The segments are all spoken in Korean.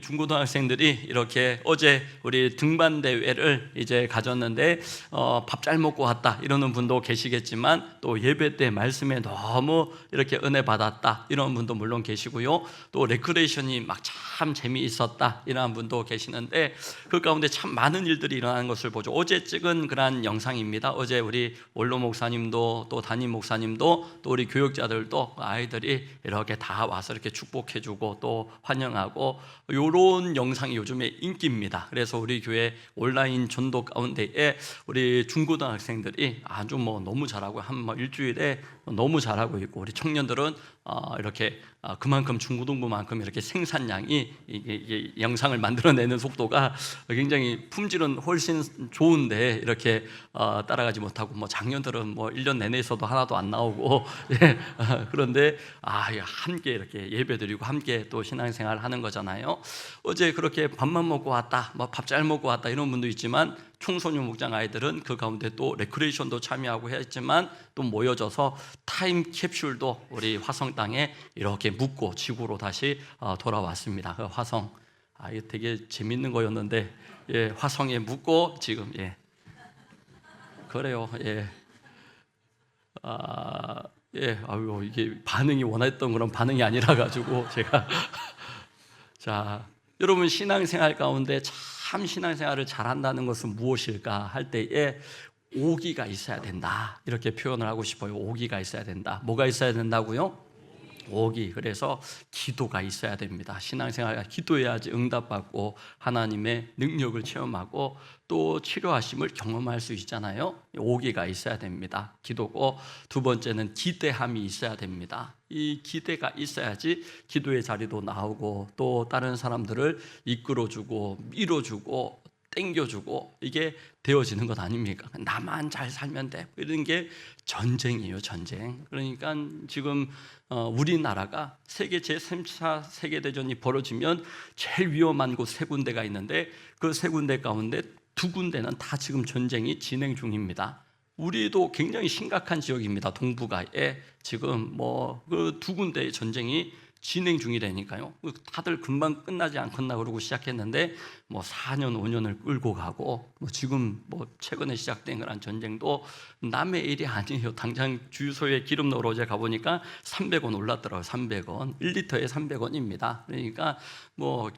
중고등학생들이 이렇게 어제 우리 등반 대회를 이제 가졌는데 밥 잘 먹고 왔다 이러는 분도 계시겠지만, 또 예배 때 말씀에 너무 이렇게 은혜 받았다 이런 분도 물론 계시고요, 또 레크레이션이 막 참 재미있었다 이런 분도 계시는데, 그 가운데 참 많은 일들이 일어나는 것을 보죠. 어제 찍은 그런 영상입니다. 어제 우리 원로 목사님도 또 담임 목사님도 또 우리 교육자들도 아이들이 이렇게 다 와서 이렇게 축복해주고 또 환영하고, 이런 영상이 요즘에 인기입니다. 그래서 우리 교회 온라인 전도 가운데에 우리 중고등학생들이 아주 너무 잘하고 한 일주일에 너무 잘하고 있고, 우리 청년들은 이렇게 그만큼 중고등부만큼 이렇게 생산량이 이게 영상을 만들어내는 속도가 굉장히 품질은 훨씬 좋은데 이렇게 따라가지 못하고, 작년들은 1년 내내 있어도 하나도 안 나오고 예, 그런데 함께 이렇게 예배드리고 함께 또 신앙생활 하는 거잖아요. 어제 그렇게 밥만 먹고 왔다, 밥 잘 먹고 왔다 이런 분도 있지만, 청소년 목장 아이들은 그 가운데 또 레크레이션도 참여하고 했지만 또 모여져서 타임 캡슐도 우리 화성 땅에 이렇게 묻고 지구로 다시 돌아왔습니다. 그 화성, 이게 되게 재밌는 거였는데, 예, 화성에 묻고 지금, 예, 그래요, 예, 예, 이게 반응이 원했던 그런 반응이 아니라 가지고 제가 자, 여러분, 신앙생활 가운데 참 신앙생활을 잘한다는 것은 무엇일까 할 때에 오기가 있어야 된다 이렇게 표현을 하고 싶어요. 오기가 있어야 된다. 뭐가 있어야 된다고요? 오기. 그래서 기도가 있어야 됩니다. 신앙생활 기도해야지 응답받고 하나님의 능력을 체험하고 또 치료하심을 경험할 수 있잖아요. 오기가 있어야 됩니다. 기도고, 두 번째는 기대함이 있어야 됩니다. 이 기대가 있어야지 기도의 자리도 나오고 또 다른 사람들을 이끌어주고 밀어주고 땡겨주고 이게 되어지는 것 아닙니까? 나만 잘 살면 돼, 이런 게 전쟁이에요, 전쟁. 그러니까 지금 우리나라가 세계 제3차 세계대전이 벌어지면 제일 위험한 곳 세 군데가 있는데, 그 세 군데 가운데 두 군데는 다 지금 전쟁이 진행 중입니다. 우리도 굉장히 심각한 지역입니다. 동북아에 지금 그 두 군데의 전쟁이 진행 중이라니까요. 다들 금방 끝나지 않겠나 그러고 시작했는데 4년 5년을 끌고 가고, 지금 최근에 시작된 그런 전쟁도 남의 일이 아니에요. 당장 주유소에 기름 넣으러 어제 가보니까 300원 올랐더라고요. 300원, 1리터에 300원입니다. 그러니까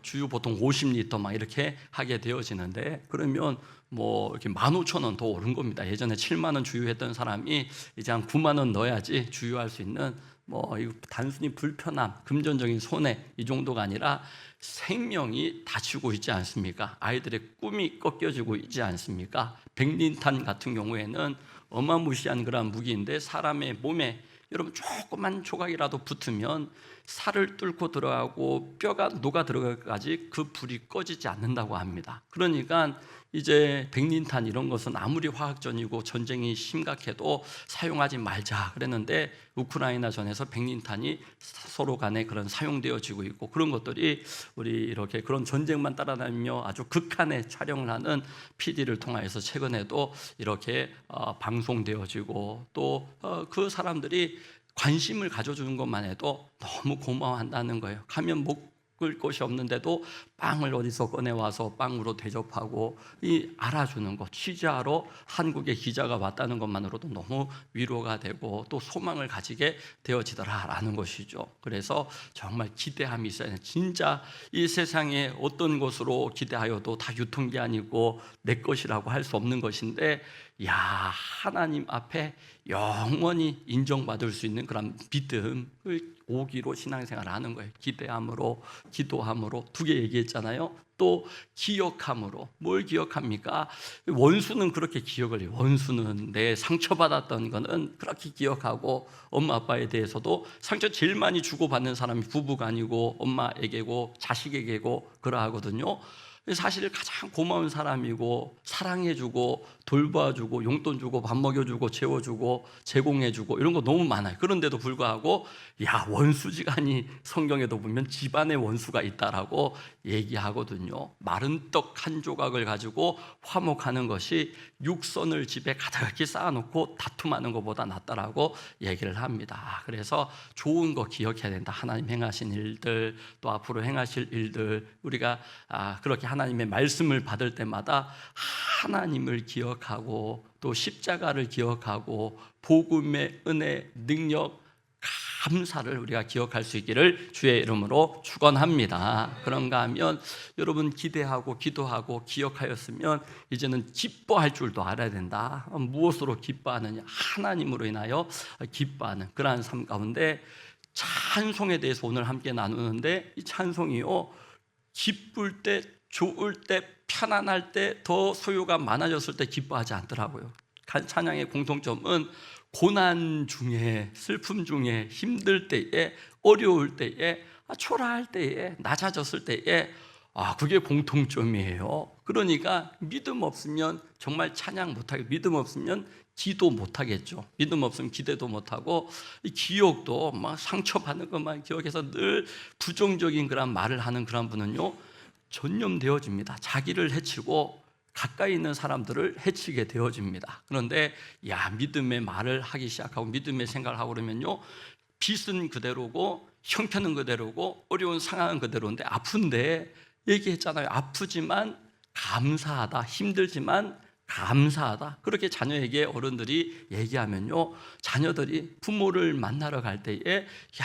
주유 보통 50리터 막 이렇게 하게 되어지는데, 그러면 이렇게 15,000원 더 오른 겁니다. 예전에 7만 원 주유했던 사람이 이제 한 9만 원 넣어야지 주유할 수 있는, 이거 단순히 불편함, 금전적인 손해 이 정도가 아니라 생명이 다치고 있지 않습니까? 아이들의 꿈이 꺾여지고 있지 않습니까? 백린탄 같은 경우에는 어마무시한 그런 무기인데, 사람의 몸에 여러분 조그만 조각이라도 붙으면 살을 뚫고 들어가고 뼈가 녹아 들어가기까지 그 불이 꺼지지 않는다고 합니다. 그러니까 이제 백린탄 이런 것은 아무리 화학전이고 전쟁이 심각해도 사용하지 말자 그랬는데, 우크라이나 전에서 백린탄이 서로 간에 그런 사용되어지고 있고, 그런 것들이 우리 이렇게 그런 전쟁만 따라다니며 아주 극한의 촬영을 하는 PD를 통해서 최근에도 이렇게 방송되어지고, 또 그 사람들이 관심을 가져주는 것만 해도 너무 고마워한다는 거예요. 가면 먹을 것이 없는데도 빵을 어디서 꺼내와서 빵으로 대접하고 알아주는 것, 취재하러 한국의 기자가 왔다는 것만으로도 너무 위로가 되고 또 소망을 가지게 되어지더라라는 것이죠. 그래서 정말 기대함이 있어야 돼요. 진짜 이 세상에 어떤 것으로 기대하여도 다 유통기한이고 내 것이라고 할 수 없는 것인데, 하나님 앞에 영원히 인정받을 수 있는 그런 믿음, 오기로 신앙생활을 하는 거예요. 기대함으로, 기도함으로, 두 개 얘기했잖아요. 또 기억함으로. 뭘 기억합니까? 원수는 그렇게 기억을 해요. 원수는 내 상처받았던 거는 그렇게 기억하고, 엄마 아빠에 대해서도 상처 제일 많이 주고받는 사람이 부부가 아니고 엄마에게고 자식에게고 그러하거든요. 사실 가장 고마운 사람이고 사랑해주고 돌봐주고 용돈 주고 밥 먹여주고 재워주고 제공해주고 이런 거 너무 많아요. 그런데도 불구하고 야, 원수지간이 성경에도 보면 집안에 원수가 있다라고 얘기하거든요. 마른 떡 한 조각을 가지고 화목하는 것이 육선을 집에 가득히 쌓아놓고 다툼하는 것보다 낫다라고 얘기를 합니다. 그래서 좋은 거 기억해야 된다. 하나님 행하신 일들, 또 앞으로 행하실 일들, 우리가 그렇게 하나님의 말씀을 받을 때마다 하나님을 기억하고 또 십자가를 기억하고 복음의 은혜, 능력, 감사를 우리가 기억할 수 있기를 주의 이름으로 축원합니다. 그런가 하면 여러분 기대하고 기도하고 기억하였으면 이제는 기뻐할 줄도 알아야 된다. 무엇으로 기뻐하느냐? 하나님으로 인하여 기뻐하는 그러한 삶 가운데 찬송에 대해서 오늘 함께 나누는데, 이 찬송이요, 기쁠 때, 좋을 때, 편안할 때, 더 소유가 많아졌을 때 기뻐하지 않더라고요. 찬양의 공통점은 고난 중에, 슬픔 중에, 힘들 때에, 어려울 때에, 초라할 때에, 낮아졌을 때에, 그게 공통점이에요. 그러니까 믿음 없으면 정말 찬양 못하게, 믿음 없으면 기도 못하겠죠. 믿음 없으면 기대도 못하고, 기억도 막 상처받는 것만 기억해서 늘 부정적인 그런 말을 하는 그런 분은요, 전염되어집니다. 자기를 해치고 가까이 있는 사람들을 해치게 되어집니다. 그런데 믿음의 말을 하기 시작하고 믿음의 생각을 하고 그러면요, 빚은 그대로고 형편은 그대로고 어려운 상황은 그대로인데, 아픈데 얘기했잖아요. 아프지만 감사하다, 힘들지만 감사하다. 그렇게 자녀에게 어른들이 얘기하면요, 자녀들이 부모를 만나러 갈 때에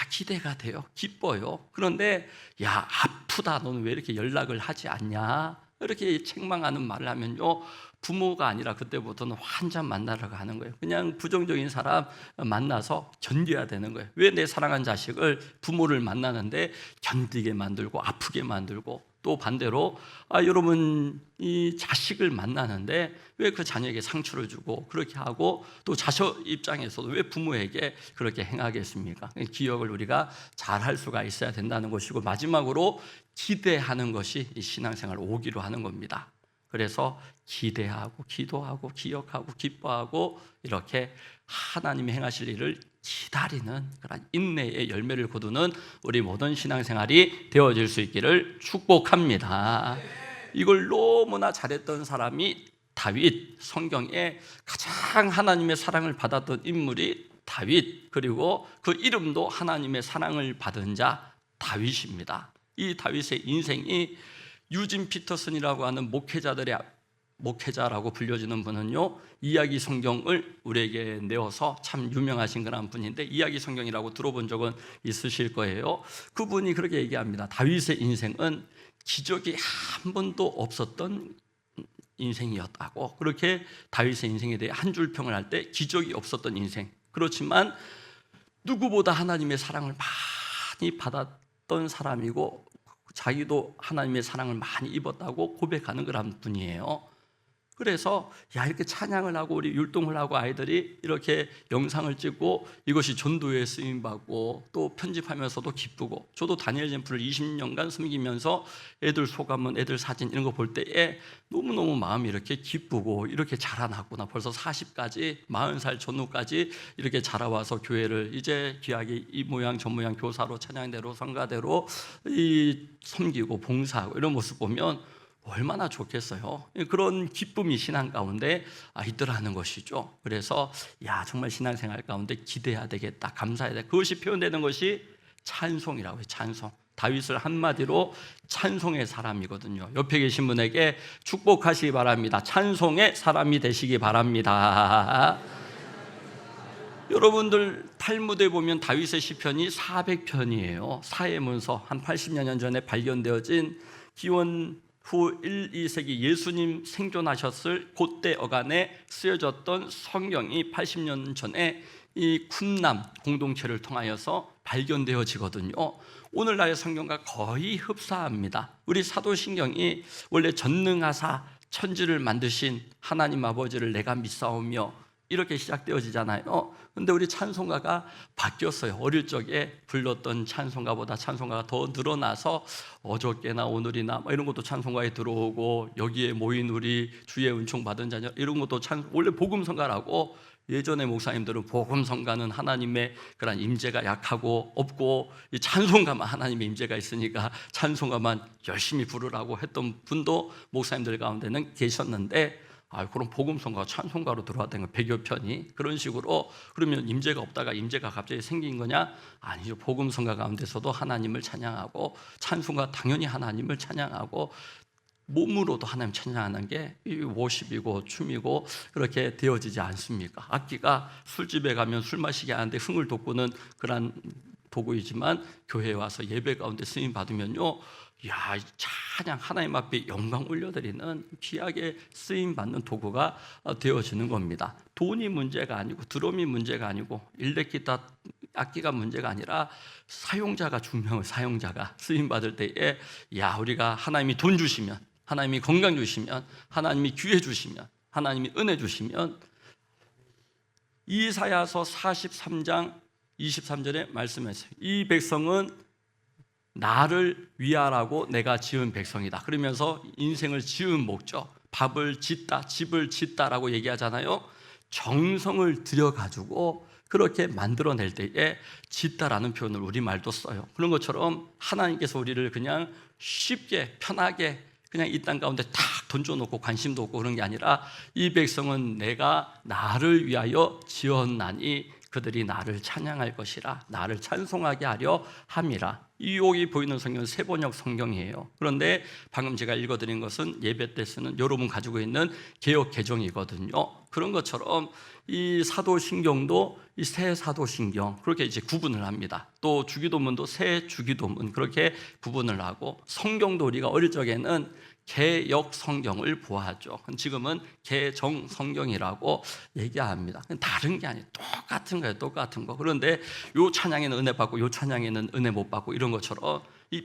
기대가 돼요. 기뻐요. 그런데 아프다, 너는 왜 이렇게 연락을 하지 않냐, 이렇게 책망하는 말을 하면요, 부모가 아니라 그때부터는 환자 만나러 가는 거예요. 그냥 부정적인 사람 만나서 견뎌야 되는 거예요. 왜 내 사랑한 자식을, 부모를 만나는데 견디게 만들고 아프게 만들고, 또 반대로 여러분 이 자식을 만나는데 왜 그 자녀에게 상처를 주고 그렇게 하고, 또 자녀 입장에서도 왜 부모에게 그렇게 행하겠습니까? 기억을 우리가 잘 할 수가 있어야 된다는 것이고, 마지막으로 기대하는 것이 이 신앙생활 5기로 하는 겁니다. 그래서 기대하고 기도하고 기억하고 기뻐하고 이렇게 하나님이 행하실 일을 기다리는 그런 인내의 열매를 거두는 우리 모든 신앙생활이 되어질 수 있기를 축복합니다. 이걸 너무나 잘했던 사람이 다윗, 성경에 가장 하나님의 사랑을 받았던 인물이 다윗, 그리고 그 이름도 하나님의 사랑을 받은 자 다윗입니다. 이 다윗의 인생이 유진 피터슨이라고 하는 목회자라고 불려지는 분은요, 이야기 성경을 우리에게 내어서 참 유명하신 그런 분인데, 이야기 성경이라고 들어본 적은 있으실 거예요. 그분이 그렇게 얘기합니다. 다윗의 인생은 기적이 한 번도 없었던 인생이었다고. 그렇게 다윗의 인생에 대해 한 줄 평을 할 때 기적이 없었던 인생, 그렇지만 누구보다 하나님의 사랑을 많이 받았던 사람이고, 자기도 하나님의 사랑을 많이 입었다고 고백하는 그런 분이에요. 그래서 이렇게 찬양을 하고 우리 율동을 하고 아이들이 이렇게 영상을 찍고 이것이 전도에 쓰임받고 또 편집하면서도 기쁘고, 저도 다니엘 잼프를 20년간 섬기면서 애들 소감은, 애들 사진 이런 거 볼 때에 너무너무 마음이 이렇게 기쁘고, 이렇게 자라났구나, 벌써 40까지 40살 전후까지 이렇게 자라와서 교회를 이제 귀하게 이 모양 저 모양 교사로, 찬양대로, 성가대로 섬기고 봉사하고 이런 모습 보면 얼마나 좋겠어요. 그런 기쁨이 신앙 가운데 있더라는 것이죠. 그래서 정말 신앙생활 가운데 기대해야 되겠다, 감사해야 되겠다. 그것이 표현되는 것이 찬송이라고 해요. 찬송. 다윗을 한마디로 찬송의 사람이거든요. 옆에 계신 분에게 축복하시기 바랍니다. 찬송의 사람이 되시기 바랍니다. 여러분들 탈무드에 보면 다윗의 시편이 400편이에요. 사해문서, 한 80여 년 전에 발견되어진 기원 후 1, 2세기 예수님 생존하셨을 그때 어간에 쓰여졌던 성경이 80년 전에 이 쿰남 공동체를 통하여서 발견되어지거든요. 오늘날의 성경과 거의 흡사합니다. 우리 사도신경이 원래 전능하사 천지를 만드신 하나님 아버지를 내가 믿사오며 이렇게 시작되어지잖아요. 근데 우리 찬송가가 바뀌었어요. 어릴 적에 불렀던 찬송가보다 찬송가가 더 늘어나서 어저께나 오늘이나 뭐 이런 것도 찬송가에 들어오고, 여기에 모인 우리 주의 은총 받은 자녀 이런 것도 원래 복음성가라고. 예전에 목사님들은 복음성가는 하나님의 그런 임재가 약하고 없고, 이 찬송가만 하나님의 임재가 있으니까 찬송가만 열심히 부르라고 했던 분도 목사님들 가운데는 계셨는데, 그럼 복음성가 찬송가로 들어왔다는 거 100여 편이 그런 식으로. 그러면 임재가 없다가 임재가 갑자기 생긴 거냐? 아니죠. 복음성가 가운데서도 하나님을 찬양하고, 찬송가 당연히 하나님을 찬양하고, 몸으로도 하나님 찬양하는 게 워십이고 춤이고 그렇게 되어지지 않습니까? 악기가 술집에 가면 술 마시게 하는데 흥을 돋구는 그런 도구이지만, 교회에 와서 예배 가운데 쓰임 받으면요, 찬양 하나님 앞에 영광 올려드리는 귀하게 쓰임 받는 도구가 되어지는 겁니다. 돈이 문제가 아니고, 드럼이 문제가 아니고, 일렉기타 악기가 문제가 아니라 사용자가 중요해요. 사용자가 쓰임 받을 때에 우리가 하나님이 돈 주시면, 하나님이 건강 주시면, 하나님이 기회 주시면, 하나님이 은혜 주시면, 이사야서 43장 23절에 말씀했어요. 이 백성은 나를 위하라고 내가 지은 백성이다. 그러면서 인생을 지은 목적, 밥을 짓다, 집을 짓다라고 얘기하잖아요. 정성을 들여가지고 그렇게 만들어낼 때에 짓다라는 표현을 우리말도 써요. 그런 것처럼 하나님께서 우리를 그냥 쉽게 편하게 그냥 이 땅 가운데 탁 던져놓고 관심도 없고 그런 게 아니라, 이 백성은 내가 나를 위하여 지었나니 그들이 나를 찬양할 것이라, 나를 찬송하게 하려 함이라. 이 여기 보이는 성경은 세번역 성경이에요. 그런데 방금 제가 읽어드린 것은 예배 때 쓰는 여러분 가지고 있는 개역 개정이거든요. 그런 것처럼 이 사도신경도 이 새 사도신경 그렇게 이제 구분을 합니다. 또 주기도문도 새 주기도문 그렇게 구분을 하고, 성경도 우리가 어릴 적에는 개역 성경을 보아하죠. 지금은 개정 성경이라고 얘기합니다. 다른 게 아니에요. 똑같은 거예요. 똑같은 거. 그런데 요 찬양에는 은혜 받고 요 찬양에는 은혜 못 받고 이런 것처럼 이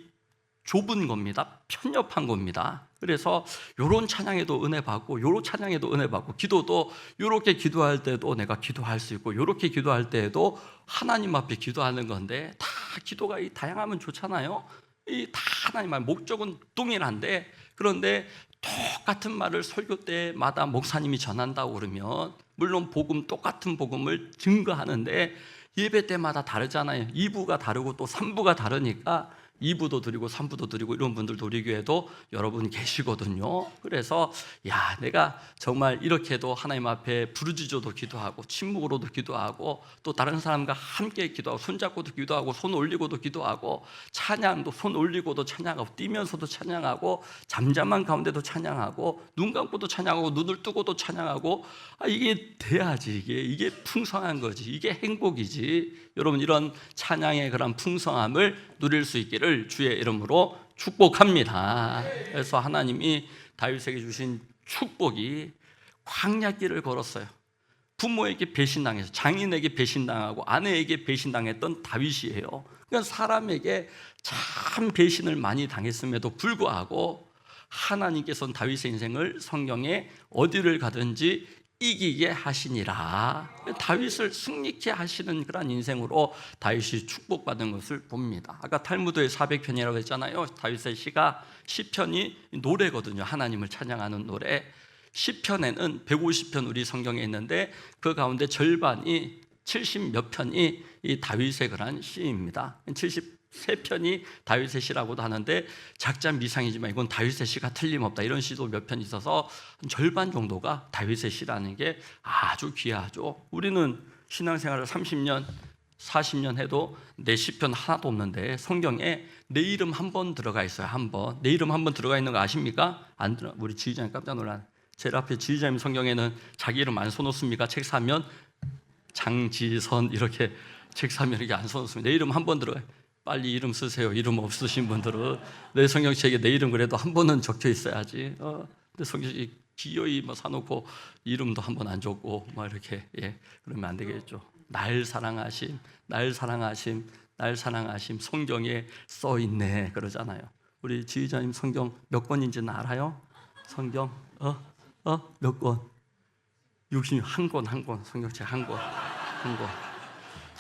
좁은 겁니다. 편협한 겁니다. 그래서 요런 찬양에도 은혜 받고 요런 찬양에도 은혜 받고, 기도도 요렇게 기도할 때도 내가 기도할 수 있고, 요렇게 기도할 때에도 하나님 앞에 기도하는 건데, 다 기도가 이 다양하면 좋잖아요. 이 다 하나님 앞에 목적은 동일한데, 그런데 똑같은 말을 설교 때마다 목사님이 전한다고 그러면, 물론 복음 똑같은 복음을 증거하는데 예배 때마다 다르잖아요. 2부가 다르고 또 3부가 다르니까 2부도 드리고 3부도 드리고 이런 분들도 우리 교회도 여러분 계시거든요. 그래서 내가 정말 이렇게도 하나님 앞에 부르짖어도 기도하고, 침묵으로도 기도하고, 또 다른 사람과 함께 기도하고, 손잡고도 기도하고, 손 올리고도 기도하고, 찬양도 손 올리고도 찬양하고, 뛰면서도 찬양하고, 잠잠한 가운데도 찬양하고, 눈 감고도 찬양하고, 눈을 뜨고도 찬양하고, 이게 돼야지. 이게 풍성한 거지. 이게 행복이지. 여러분, 이런 찬양의 그런 풍성함을 누릴 수 있기를 주의 이름으로 축복합니다. 그래서 하나님이 다윗에게 주신 축복이, 광야길을 걸었어요. 부모에게 배신당해서, 장인에게 배신당하고 아내에게 배신당했던 다윗이에요. 그러니까 사람에게 참 배신을 많이 당했음에도 불구하고 하나님께서는 다윗의 인생을 성경에 어디를 가든지 이기게 하시니라. 다윗을 승리케 하시는 그런 인생으로 다윗이 축복받은 것을 봅니다. 아까 탈무드의 400편이라고 했잖아요. 다윗의 시가, 시편이 노래거든요. 하나님을 찬양하는 노래. 시편에는 150편 우리 성경에 있는데, 그 가운데 절반이 70몇 편이 이 다윗의 그런 시입니다. 73편이 다윗의 시라고도 하는데, 작자 미상이지만 이건 다윗의 시가 틀림없다, 이런 시도 몇 편 있어서 절반 정도가 다윗의 시라는 게 아주 귀하죠. 우리는 신앙생활을 30년 40년 해도 내 시편 하나도 없는데, 성경에 내 이름 한 번 들어가 있어요. 한 번. 내 이름 한 번 들어가 있는 거 아십니까? 안 들어. 우리 지휘자님 깜짝 놀라네. 제일 앞에 지휘자님 성경에는 자기 이름 안 써놓습니까? 책 사면 장지선 이렇게 책 사면 이렇게 안 써놓습니다. 내 이름 한 번 들어가요. 빨리 이름 쓰세요. 이름 없으신 분들은. 내 성경책에 내 이름 그래도 한 번은 적혀 있어야지. 근데 성경책이 기어이 사놓고 이름도 한 번 안 적고 이렇게, 그러면 안 되겠죠. 날 사랑하심, 날 사랑하심, 날 사랑하심, 성경에 써 있네 그러잖아요. 우리 지휘자님 성경 몇 권인지는 알아요? 성경 몇 권? 61권 성경책 한 권.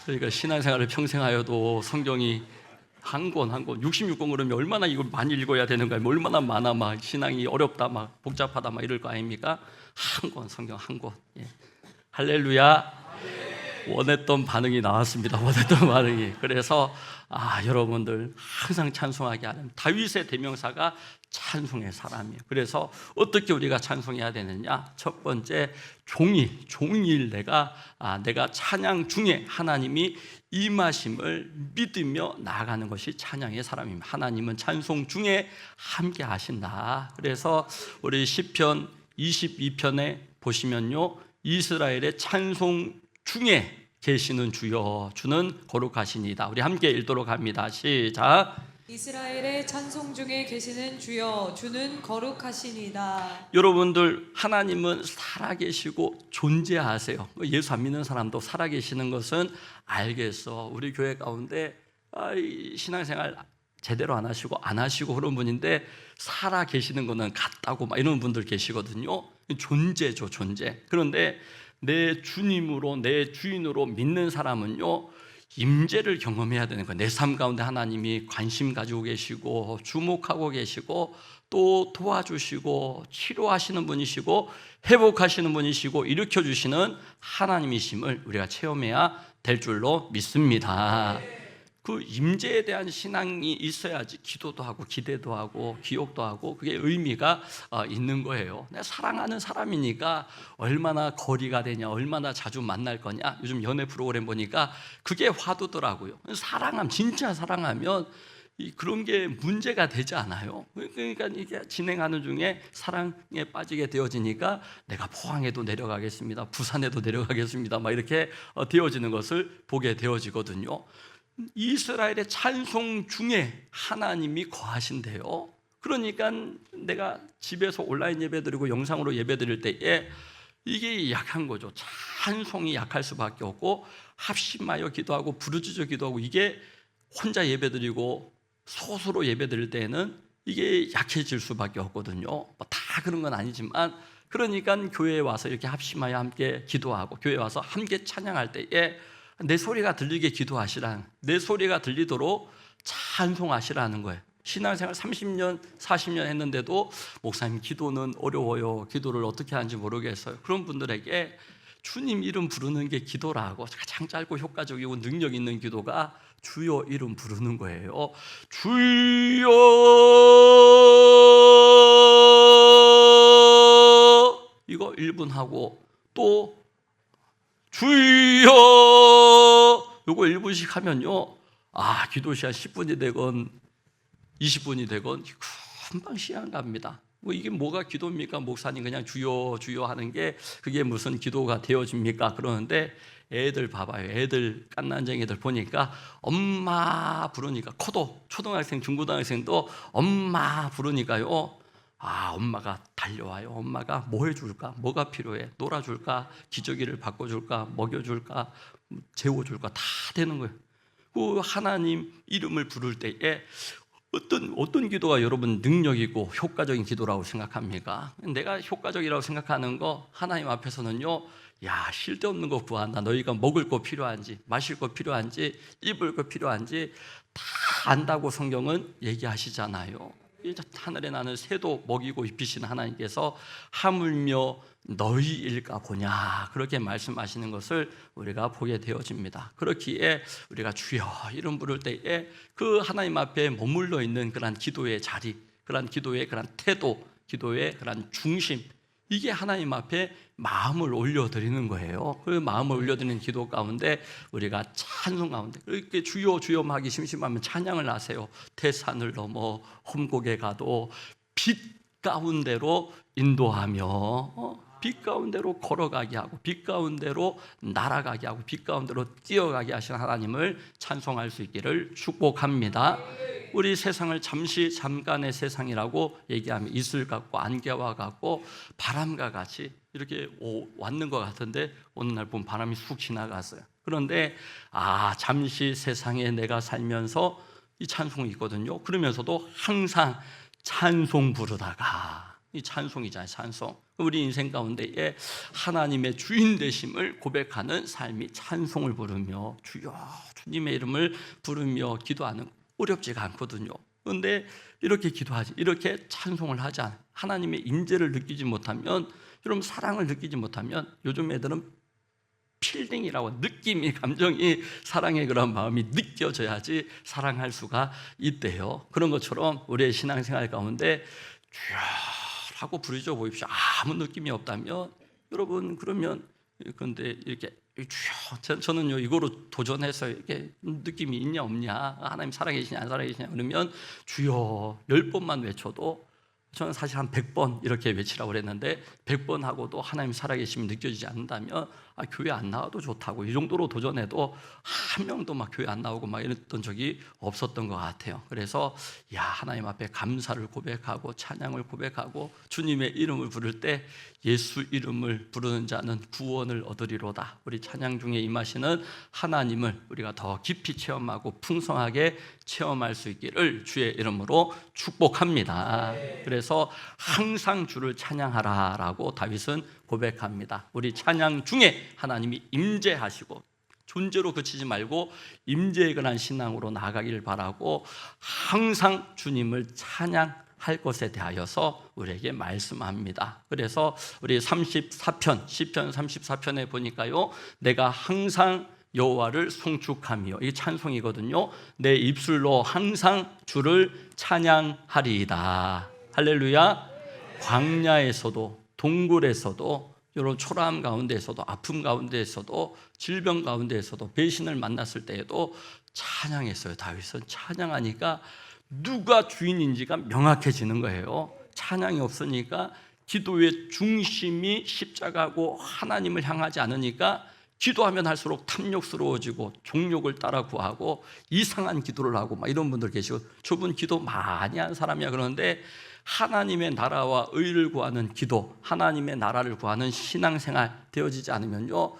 그러니까 신앙생활을 평생 하여도 성경이 한 권 66권 그러면 얼마나 이걸 많이 읽어야 되는 거야? 얼마나 많아, 막 신앙이 어렵다, 막 복잡하다, 막 이럴 거 아닙니까? 한 권 성경 한 권. 예. 할렐루야. 원했던 반응이 나왔습니다. 원했던 반응이. 그래서 여러분들 항상 찬송하게 하는 다윗의 대명사가 찬송의 사람이에요. 그래서 어떻게 우리가 찬송해야 되느냐? 첫 번째, 종일 내가 찬양 중에 하나님이 임하심을 믿으며 나아가는 것이 찬양의 사람입니다. 하나님은 찬송 중에 함께 하신다. 그래서 우리 시편 22편에 보시면요, 이스라엘의 찬송 중에 계시는 주여, 주는 거룩하시니다. 우리 함께 읽도록 합니다. 시작. 이스라엘의 찬송 중에 계시는 주여, 주는 거룩하시니다. 여러분들, 하나님은 살아계시고 존재하세요. 예수 안 믿는 사람도 살아계시는 것은 알겠어. 우리 교회 가운데 신앙생활 제대로 안 하시고 그런 분인데 살아계시는 거는 같다고 막 이런 분들 계시거든요. 존재죠, 존재. 그런데 내 주님으로, 내 주인으로 믿는 사람은요, 임재를 경험해야 되는 거예요. 내 삶 가운데 하나님이 관심 가지고 계시고 주목하고 계시고 또 도와주시고 치료하시는 분이시고 회복하시는 분이시고 일으켜주시는 하나님이심을 우리가 체험해야 될 줄로 믿습니다. 그 임재에 대한 신앙이 있어야지 기도도 하고 기대도 하고 기억도 하고 그게 의미가 있는 거예요. 내가 사랑하는 사람이니까 얼마나 거리가 되냐, 얼마나 자주 만날 거냐. 요즘 연애 프로그램 보니까 그게 화두더라고요. 진짜 사랑하면 그런 게 문제가 되지 않아요. 그러니까 이게 진행하는 중에 사랑에 빠지게 되어지니까 내가 포항에도 내려가겠습니다, 부산에도 내려가겠습니다, 막 이렇게 되어지는 것을 보게 되어지거든요. 이스라엘의 찬송 중에 하나님이 거하신대요. 그러니까 내가 집에서 온라인 예배드리고 영상으로 예배드릴 때에 이게 약한 거죠. 찬송이 약할 수밖에 없고 합심하여 기도하고 부르짖어 기도하고 이게 혼자 예배드리고 소수로 예배드릴 때에는 이게 약해질 수밖에 없거든요. 다 그런 건 아니지만 그러니까 교회에 와서 이렇게 합심하여 함께 기도하고 교회에 와서 함께 찬양할 때에 내 소리가 들리게 기도하시라는, 내 소리가 들리도록 찬송하시라는 거예요. 신앙생활 30년, 40년 했는데도 목사님 기도는 어려워요, 기도를 어떻게 하는지 모르겠어요. 그런 분들에게 주님 이름 부르는 게 기도라고, 가장 짧고 효과적이고 능력 있는 기도가 주여 이름 부르는 거예요. 주여, 이거 1분 하고 또 주여, 요거 1분씩 하면요, 기도 시간 10분이 되건 20분이 되건 금방 시간 갑니다. 이게 뭐가 기도입니까? 목사님 그냥 주여 주여 하는 게 그게 무슨 기도가 되어집니까? 그러는데 애들 봐봐요. 애들 깐난쟁이 애들 보니까 엄마 부르니까, 커도 초등학생 중고등학생도 엄마 부르니까요, 엄마가 달려와요. 엄마가 뭐 해줄까? 뭐가 필요해? 놀아줄까? 기저귀를 바꿔줄까? 먹여줄까? 재워줄까? 다 되는 거예요. 그 하나님 이름을 부를 때에 어떤 기도가 여러분 능력이고 효과적인 기도라고 생각합니까? 내가 효과적이라고 생각하는 거, 하나님 앞에서는요, 쓸데없는 거 구한다. 너희가 먹을 거 필요한지, 마실 거 필요한지, 입을 거 필요한지 다 안다고 성경은 얘기하시잖아요. 하늘에 나는 새도 먹이고 입히시는 하나님께서 하물며 너희일까 보냐, 그렇게 말씀하시는 것을 우리가 보게 되어집니다. 그렇기에 우리가 주여 이름 부를 때에 그 하나님 앞에 머물러 있는 그런 기도의 자리, 그런 기도의 그런 태도, 기도의 그런 중심, 이게 하나님 앞에 마음을 올려드리는 거예요. 그 마음을 올려드리는 기도 가운데 우리가 찬송 가운데 이렇게 주여 주여 하기 심심하면 찬양을 하세요. 태산을 넘어 험곡에 가도 빛 가운데로 인도하며 빛 가운데로 걸어가게 하고 빛 가운데로 날아가게 하고 빛 가운데로 뛰어가게 하시는 하나님을 찬송할 수 있기를 축복합니다. 우리 세상을 잠깐의 세상이라고 얘기하면 이슬 같고 안개와 같고 바람과 같이 이렇게 왔는 것 같은데 어느 날 보면 바람이 쑥 지나갔어요. 그런데 잠시 세상에 내가 살면서 이 찬송이 있거든요. 그러면서도 항상 찬송 부르다가 이 찬송이잖아요. 찬송. 우리 인생 가운데에 하나님의 주인 되심을 고백하는 삶이 찬송을 부르며 주여 주님의 이름을 부르며 기도하는 어렵지가 않거든요. 그런데 이렇게 기도하지, 이렇게 찬송을 하지 않아요. 하나님의 임재를 느끼지 못하면, 여러분 사랑을 느끼지 못하면, 요즘 애들은 필링이라고 느낌이, 감정이, 사랑의 그런 마음이 느껴져야지 사랑할 수가 있대요. 그런 것처럼 우리의 신앙생활 가운데 주여 하고 부르짖어 보십시오. 아무 느낌이 없다면 여러분, 그러면 그런데 이렇게 주여, 저는요 이거로 도전해서 이렇게 느낌이 있냐 없냐, 하나님 살아계시냐 안 살아계시냐, 그러면 주여 10번만 외쳐도, 저는 사실 한 100번 이렇게 외치라고 그랬는데 100번 하고도 하나님 살아계심이 느껴지지 않는다면 교회 안 나와도 좋다고, 이 정도로 도전해도 한 명도 막 교회 안 나오고 막 이랬던 적이 없었던 것 같아요. 그래서 하나님 앞에 감사를 고백하고 찬양을 고백하고 주님의 이름을 부를 때 예수 이름을 부르는 자는 구원을 얻으리로다. 우리 찬양 중에 임하시는 하나님을 우리가 더 깊이 체험하고 풍성하게 체험할 수 있기를 주의 이름으로 축복합니다. 그래서 항상 주를 찬양하라라고 다윗은 고백합니다. 우리 찬양 중에 하나님이 임재하시고 존재로 그치지 말고 임재에 관한 신앙으로 나아가기를 바라고, 항상 주님을 찬양할 것에 대하여서 우리에게 말씀합니다. 그래서 우리 34편, 시편 34편에 보니까요, 내가 항상 여호와를 송축하며, 이게 찬송이거든요. 내 입술로 항상 주를 찬양하리이다. 할렐루야. 광야에서도 동굴에서도, 여러분 초라함 가운데에서도, 아픔 가운데에서도, 질병 가운데에서도, 배신을 만났을 때에도 찬양했어요. 다윗은 찬양하니까 누가 주인인지가 명확해지는 거예요. 찬양이 없으니까 기도의 중심이 십자가고 하나님을 향하지 않으니까 기도하면 할수록 탐욕스러워지고 종욕을 따라 구하고 이상한 기도를 하고 막 이런 분들 계시고, 저분 기도 많이 한 사람이야 그러는데 하나님의 나라와 의를 구하는 기도, 하나님의 나라를 구하는 신앙생활 되어지지 않으면요,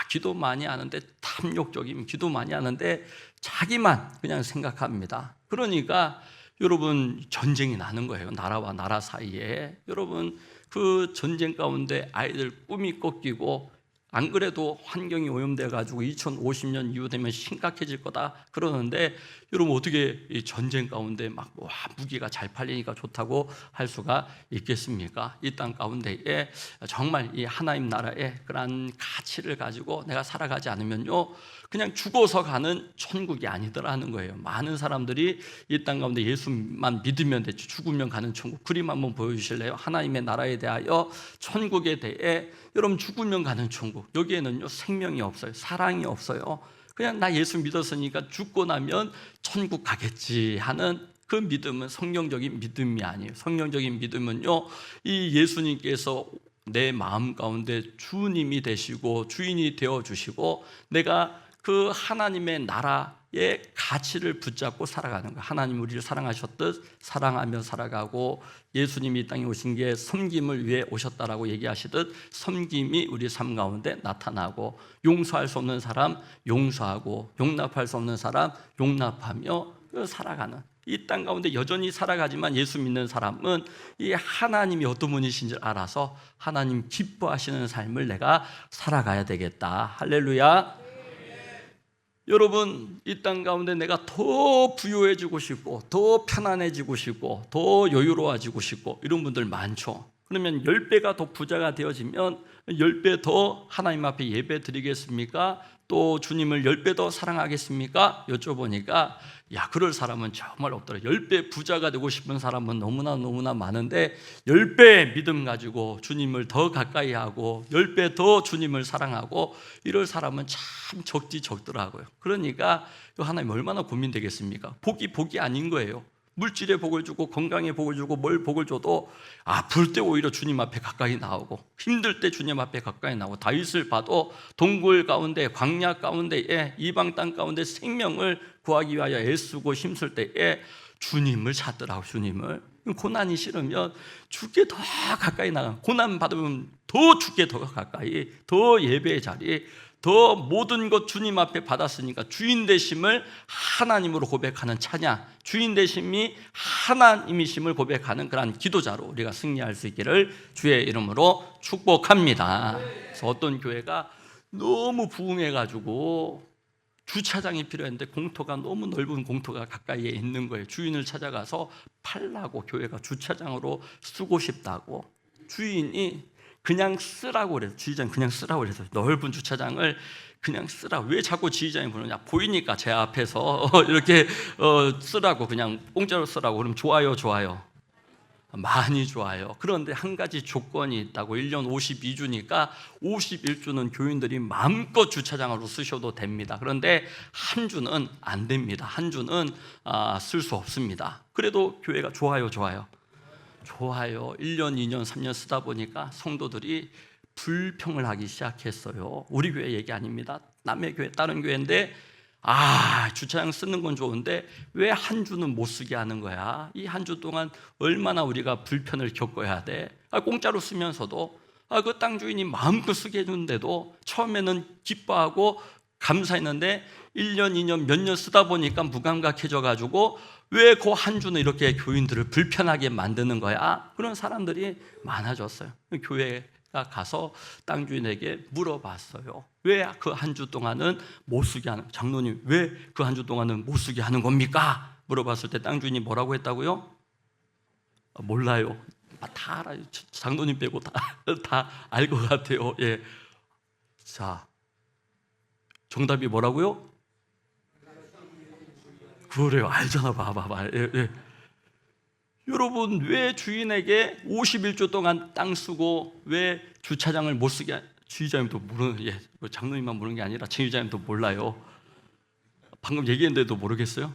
기도 많이 하는데, 탐욕적인 기도 많이 하는데 자기만 그냥 생각합니다. 그러니까 여러분 전쟁이 나는 거예요. 나라와 나라 사이에. 여러분 그 전쟁 가운데 아이들 꿈이 꺾이고, 안 그래도 환경이 오염돼 가지고 2050년 이후 되면 심각해질 거다 그러는데, 여러분 어떻게 이 전쟁 가운데 막 무기가 잘 팔리니까 좋다고 할 수가 있겠습니까? 이 땅 가운데에 정말 이 하나님 나라의 그런 가치를 가지고 내가 살아가지 않으면요, 그냥 죽어서 가는 천국이 아니더라는 거예요. 많은 사람들이 이 땅 가운데 예수만 믿으면 되지, 죽으면 가는 천국, 그림 한번 보여주실래요? 하나님의 나라에 대하여, 천국에 대해, 여러분 죽으면 가는 천국, 여기에는요 생명이 없어요. 사랑이 없어요. 그냥 나 예수 믿었으니까 죽고 나면 천국 가겠지 하는 그 믿음은 성경적인 믿음이 아니에요. 성경적인 믿음은요, 이 예수님께서 내 마음 가운데 주님이 되시고 주인이 되어주시고, 내가 그 하나님의 나라의 가치를 붙잡고 살아가는 거예요. 하나님 우리를 사랑하셨듯 사랑하며 살아가고, 예수님이 이 땅에 오신 게 섬김을 위해 오셨다라고 얘기하시듯 섬김이 우리 삶 가운데 나타나고, 용서할 수 없는 사람 용서하고, 용납할 수 없는 사람 용납하며 살아가는, 이 땅 가운데 여전히 살아가지만 예수 믿는 사람은 이 하나님이 어떤 분이신지 알아서 하나님 기뻐하시는 삶을 내가 살아가야 되겠다. 할렐루야. 여러분 이 땅 가운데 내가 더 부유해지고 싶고, 더 편안해지고 싶고, 더 여유로워지고 싶고, 이런 분들 많죠. 그러면 10배가 더 부자가 되어지면 10배 더 하나님 앞에 예배 드리겠습니까? 또 주님을 10배 더 사랑하겠습니까? 여쭤보니까 그럴 사람은 정말 없더라고요. 10배 부자가 되고 싶은 사람은 너무나 많은데, 10배 믿음 가지고 주님을 더 가까이 하고 10배 더 주님을 사랑하고 이럴 사람은 참 적더라고요. 그러니까 하나님 얼마나 고민되겠습니까? 복이 아닌 거예요. 물질의 복을 주고 건강의 복을 주고 뭘 복을 줘도 아플 때 오히려 주님 앞에 가까이 나오고, 힘들 때 주님 앞에 가까이 나오고, 다윗을 봐도 동굴 가운데, 광야 가운데에, 이방 땅 가운데 생명을 구하기 위하여 애쓰고 힘쓸 때에 주님을 찾더라고. 주님을. 고난이 싫으면 주께 더 가까이 나가, 고난 받으면 더 주께 더 가까이, 더 예배의 자리, 더 모든 것 주님 앞에 받았으니까 주인 되심을 하나님으로 고백하는 찬양, 주인 되심이 하나님이심을 고백하는 그런 기도자로 우리가 승리할 수 있기를 주의 이름으로 축복합니다. 그래서 어떤 교회가 너무 부흥해가지고 주차장이 필요했는데 공터가 너무 넓은 공터가 가까이에 있는 거예요. 주인을 찾아가서 팔라고, 교회가 주차장으로 쓰고 싶다고. 주인이 그냥 쓰라고 그래서, 지휘장이 그냥 쓰라고 그래서 넓은 주차장을 그냥 쓰라. 왜 자꾸 지휘장이 부르냐? 보이니까 제 앞에서 이렇게 쓰라고, 그냥 공짜로 쓰라고. 그럼 좋아요, 좋아요. 많이 좋아요. 그런데 한 가지 조건이 있다고. 1년 52주니까 51주는 교인들이 마음껏 주차장으로 쓰셔도 됩니다. 그런데 한 주는 안 됩니다. 한 주는 쓸 수 없습니다. 그래도 교회가 좋아요, 좋아요. 좋아요. 1년, 2년, 3년 쓰다 보니까 성도들이 불평을 하기 시작했어요. 우리 교회 얘기 아닙니다. 남의 교회, 다른 교회인데 주차장 쓰는 건 좋은데 왜 한 주는 못 쓰게 하는 거야? 이 한 주 동안 얼마나 우리가 불편을 겪어야 돼? 공짜로 쓰면서도 그 땅 주인이 마음껏 쓰게 해주는데도 처음에는 기뻐하고 감사했는데 1년, 2년, 몇 년 쓰다 보니까 무감각해져 가지고 왜 그 한 주는 이렇게 교인들을 불편하게 만드는 거야? 그런 사람들이 많아졌어요. 교회가 가서 땅 주인에게 물어봤어요. 왜 그 한 주 동안은 못 쓰게 하는, 장로님 왜 그 한 주 동안은 못 쓰게 하는 겁니까? 물어봤을 때 땅 주인이 뭐라고 했다고요? 몰라요. 다 알아요. 장로님 빼고 다 알 것 같아요. 예. 자, 정답이 뭐라고요? 그래요. 알잖아. 봐봐. 예. 여러분, 왜 주인에게 51주 동안 땅 쓰고 왜 주차장을 못 쓰게, 지휘자님도 모르는, 장로님만 모르는 게 아니라 지휘자님도 몰라요. 방금 얘기했는데도 모르겠어요?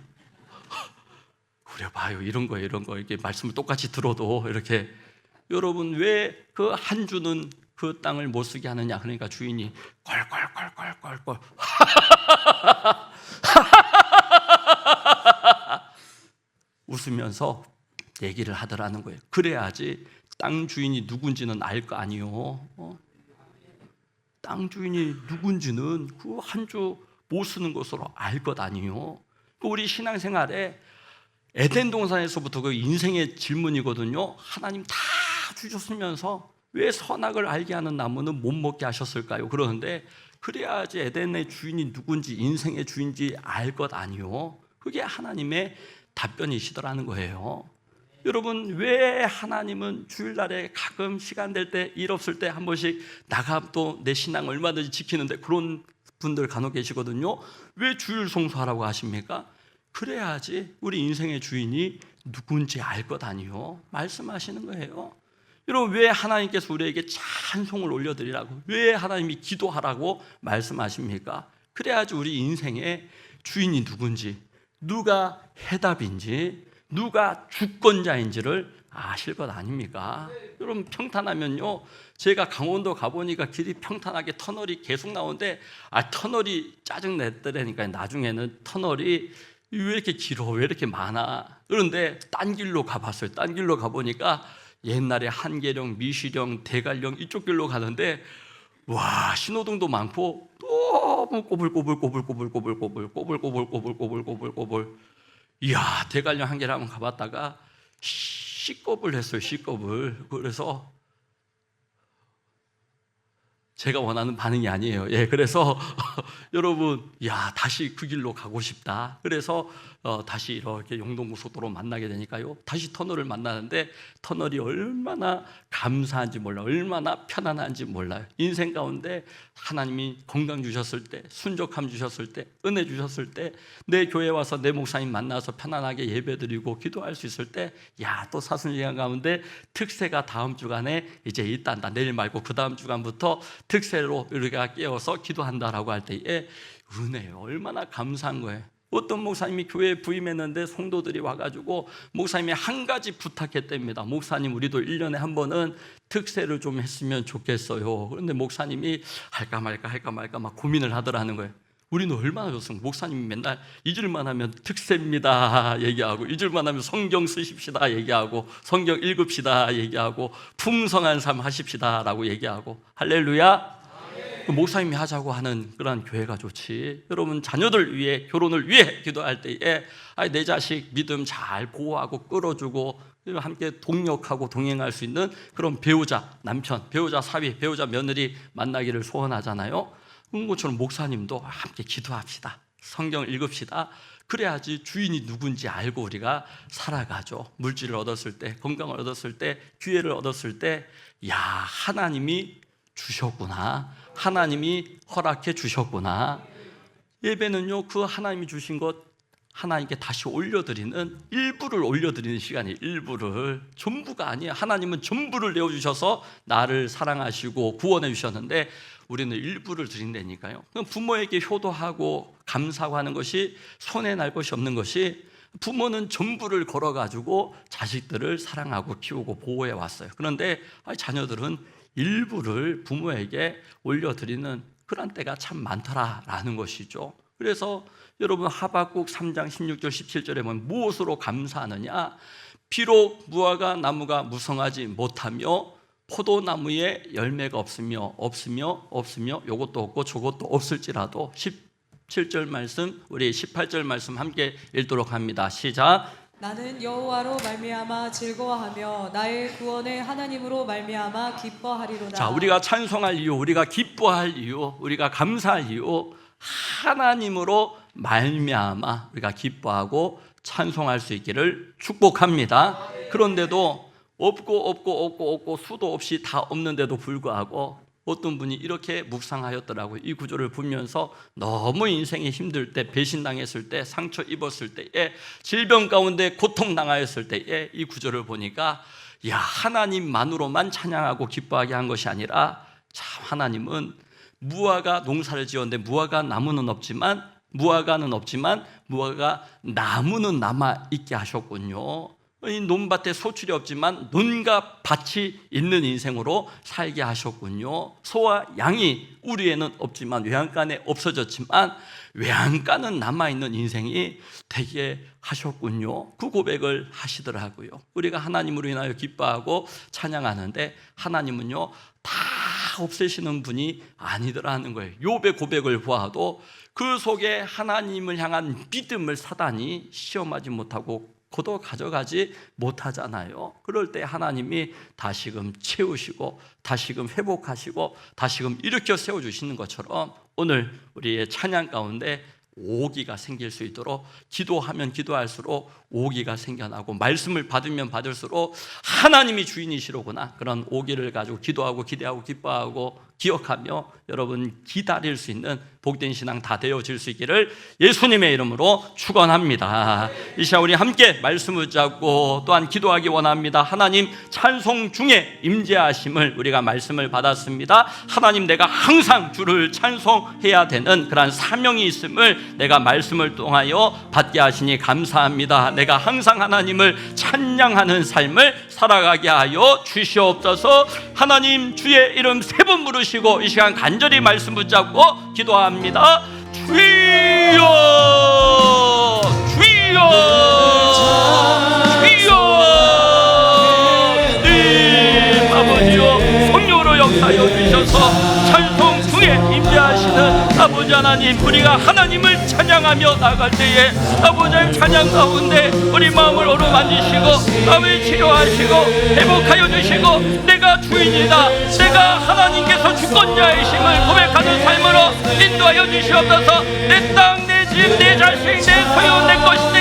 그래 봐요. 이런 거 이렇게 말씀을 똑같이 들어도 이렇게, 여러분 왜 그 한 주는 그 땅을 못 쓰게 하느냐? 그러니까 주인이 껄껄껄껄껄껄 웃으면서 얘기를 하더라는 거예요. 그래야지 땅 주인이 누군지는 알 거 아니요. 땅 주인이 누군지는 그 한 주 못 쓰는 것으로 알 것 아니요. 우리 신앙생활에 에덴 동산에서부터 그 인생의 질문이거든요. 하나님 다 주셨으면서 왜 선악을 알게 하는 나무는 못 먹게 하셨을까요? 그러는데 그래야지 에덴의 주인이 누군지, 인생의 주인지 알 것 아니요. 그게 하나님의 답변이시더라는 거예요. 여러분, 왜 하나님은 주일날에 가끔 시간 될 때, 일 없을 때 한 번씩 나가 또 내 신앙 얼마든지 지키는데, 그런 분들 간혹 계시거든요. 왜 주일 송수하라고 하십니까? 그래야지 우리 인생의 주인이 누군지 알 것 아니요. 말씀하시는 거예요. 여러분, 왜 하나님께서 우리에게 찬송을 올려드리라고, 왜 하나님이 기도하라고 말씀하십니까? 그래야지 우리 인생의 주인이 누군지, 누가 해답인지, 누가 주권자인지를 아실 것 아닙니까? 여러분, 평탄하면요, 제가 강원도 가보니까 길이 평탄하게 터널이 계속 나오는데, 터널이 짜증냈더라니까. 나중에는 터널이 왜 이렇게 길어? 왜 이렇게 많아? 그런데 딴 길로 가봤어요. 딴 길로 가보니까 옛날에 한계령, 미시령, 대관령 이쪽 길로 가는데, 와, 신호등도 많고 너무 꼬불꼬불. 이야, 대관령 한계령 한번 가봤다가 시겁을 했어요. 시겁을. 그래서 제가 원하는 반응이 아니에요. 그래서 여러분, 다시 그 길로 가고 싶다. 그래서 다시 이렇게 영동고속도로 만나게 되니까요, 다시 터널을 만나는데 터널이 얼마나 감사한지 몰라요. 얼마나 편안한지 몰라요. 인생 가운데 하나님이 건강 주셨을 때, 순족함 주셨을 때, 은혜 주셨을 때, 내 교회 와서 내 목사님 만나서 편안하게 예배드리고 기도할 수 있을 때, 또 사순시간 가운데 특세가 다음 주간에 이제 있단다. 내일 말고 그 다음 주간부터 특세로 우리가 깨어서 기도한다라고 할 때에 은혜예요. 얼마나 감사한 거예요. 어떤 목사님이 교회에 부임했는데 성도들이 와가지고 목사님이 한 가지 부탁했답니다. 목사님, 우리도 1년에 한 번은 특세를 좀 했으면 좋겠어요. 그런데 목사님이 할까 말까 막 고민을 하더라는 거예요. 우리는 얼마나 좋습니까? 목사님이 맨날 잊을만 하면 특세입니다 얘기하고, 잊을만 하면 성경 쓰십시다 얘기하고, 성경 읽읍시다 얘기하고, 풍성한 삶 하십시다 라고 얘기하고. 할렐루야. 목사님이 하자고 하는 그런 교회가 좋지. 여러분 자녀들 위해, 결혼을 위해 기도할 때에 내 자식 믿음 잘 보호하고 끌어주고 함께 동력하고 동행할 수 있는 그런 배우자, 남편, 배우자 사위, 배우자 며느리 만나기를 소원하잖아요. 그런 것처럼 목사님도 함께 기도합시다. 성경을 읽읍시다. 그래야지 주인이 누군지 알고 우리가 살아가죠. 물질을 얻었을 때, 건강을 얻었을 때, 기회를 얻었을 때, 야, 하나님이 주셨구나. 하나님이 허락해 주셨구나. 예배는요, 그 하나님이 주신 것 하나님께 다시 올려드리는, 일부를 올려드리는 시간이에요. 일부를. 전부가 아니에요. 하나님은 전부를 내어주셔서 나를 사랑하시고 구원해 주셨는데 우리는 일부를 드린다니까요. 부모에게 효도하고 감사하고 하는 것이 손해날 것이 없는 것이, 부모는 전부를 걸어가지고 자식들을 사랑하고 키우고 보호해 왔어요. 그런데 자녀들은 일부를 부모에게 올려드리는 그런 때가 참 많더라라는 것이죠. 그래서 여러분 하박국 3장 16절 17절에 보면 무엇으로 감사하느냐? 비록 무화과 나무가 무성하지 못하며 포도나무에 열매가 없으며 요것도 없고 저것도 없을지라도 17절 말씀, 우리 18절 말씀 함께 읽도록 합니다. 시작. 나는 여호와로 말미암아 즐거워하며 나의 구원의 하나님으로 말미암아 기뻐하리로다. 자, 우리가 찬송할 이유, 우리가 기뻐할 이유, 우리가 감사할 이유, 하나님으로 말미암아 우리가 기뻐하고 찬송할 수 있기를 축복합니다. 그런데도 없고 수도 없이 다 없는데도 불구하고 어떤 분이 이렇게 묵상하였더라고요. 이 구절을 보면서 너무 인생이 힘들 때, 배신당했을 때, 상처 입었을 때에, 질병 가운데 고통당하였을 때에 이 구절을 보니까 야, 하나님만으로만 찬양하고 기뻐하게 한 것이 아니라 참 하나님은 무화과 농사를 지었는데 무화과 나무는 없지만 무화과 나무는 남아 있게 하셨군요. 이 논밭에 소출이 없지만 논과 밭이 있는 인생으로 살게 하셨군요. 소와 양이 우리에는 없지만 외양간에 없어졌지만 외양간은 남아있는 인생이 되게 하셨군요. 그 고백을 하시더라고요. 우리가 하나님으로 인하여 기뻐하고 찬양하는데 하나님은요 다 없애시는 분이 아니더라는 거예요. 욥의 고백을 보아도 그 속에 하나님을 향한 믿음을 사단이 시험하지 못하고 거둬 가져가지 못하잖아요. 그럴 때 하나님이 다시금 채우시고 다시금 회복하시고 다시금 일으켜 세워주시는 것처럼 오늘 우리의 찬양 가운데 오기가 생길 수 있도록, 기도하면 기도할수록 오기가 생겨나고 말씀을 받으면 받을수록 하나님이 주인이시로구나, 그런 오기를 가지고 기도하고 기대하고 기뻐하고 기억하며 여러분 기다릴 수 있는 복된 신앙 다 되어질 수 있기를 예수님의 이름으로 축원합니다. 이 시간 우리 함께 말씀을 잡고 또한 기도하기 원합니다. 하나님 찬송 중에 임재하심을 우리가 말씀을 받았습니다. 하나님, 내가 항상 주를 찬송해야 되는 그런 사명이 있음을 내가 말씀을 통하여 받게 하시니 감사합니다. 내가 항상 하나님을 찬양하는 삶을 살아가게 하여 주시옵소서. 하나님 주의 이름 세 번 부르시고 이 시간 간절히 말씀 붙잡고 기도합니다. 주여 주여 주여, 네 아버지여 성령으로 역사하여 주셔서 찬송 중에 임재하시는 아버지 하나님, 우리가 하나님을 찬양하며 나갈 때에 아버지의 찬양 가운데 우리 마음을 어루만지시고 마음을 치료하시고 회복하여 주시고 내가 주인이다, 내가 하나님께서 주권자이심을 고백하는 삶으로 인도하여 주시옵소서. 내 땅, 내 집, 내 자식, 내 소유, 내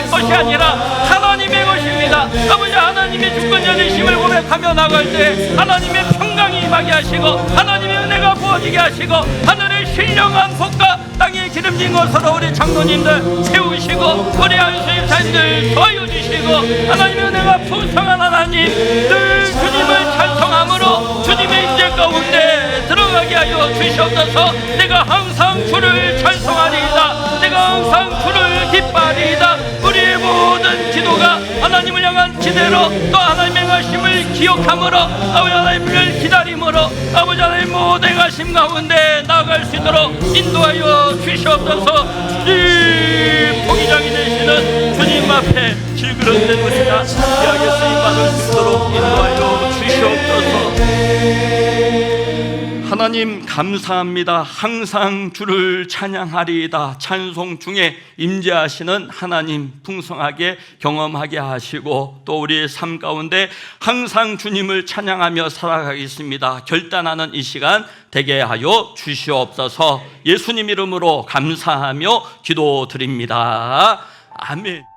것이 아니라 하나님의 것입니다. 아버지 하나님의 주권자 되심을 고백하며 나갈 때 하나님의 평강이 임하게 하시고 하나님의 은혜가 부어지게 하시고 하늘의 신령한 복과 땅에 기름진 것으로 우리 장로님들 세우시고 우리 안수입사님들 도와여 주시고 하나님의 은혜가 풍성한 하나님, 늘 주님을 찬송함으로 주님의 임재 가운데 들어가게 하여 주시옵소서. 내가 항상 주를 찬송하리이다, 내가 항상 주를 기뻐하리이다. 우리의 모든 기도가 하나님을 향한 기대로 또 하나님의 가심을 기억함으로 아버지 하나님을 기다림으로 아버지 하나님 모든 가심 가운데 나아갈 수 있도록 인도하여 주시옵소서. 주님 포기장이 되시는 주님 앞에 질그릇된 우리가 귀하게 쓰임받을 수 있도록 인도하여 주시옵소서. 하나님 감사합니다. 항상 주를 찬양하리이다. 찬송 중에 임재하시는 하나님 풍성하게 경험하게 하시고 또 우리의 삶 가운데 항상 주님을 찬양하며 살아가겠습니다. 결단하는 이 시간 되게 하여 주시옵소서. 예수님 이름으로 감사하며 기도드립니다. 아멘.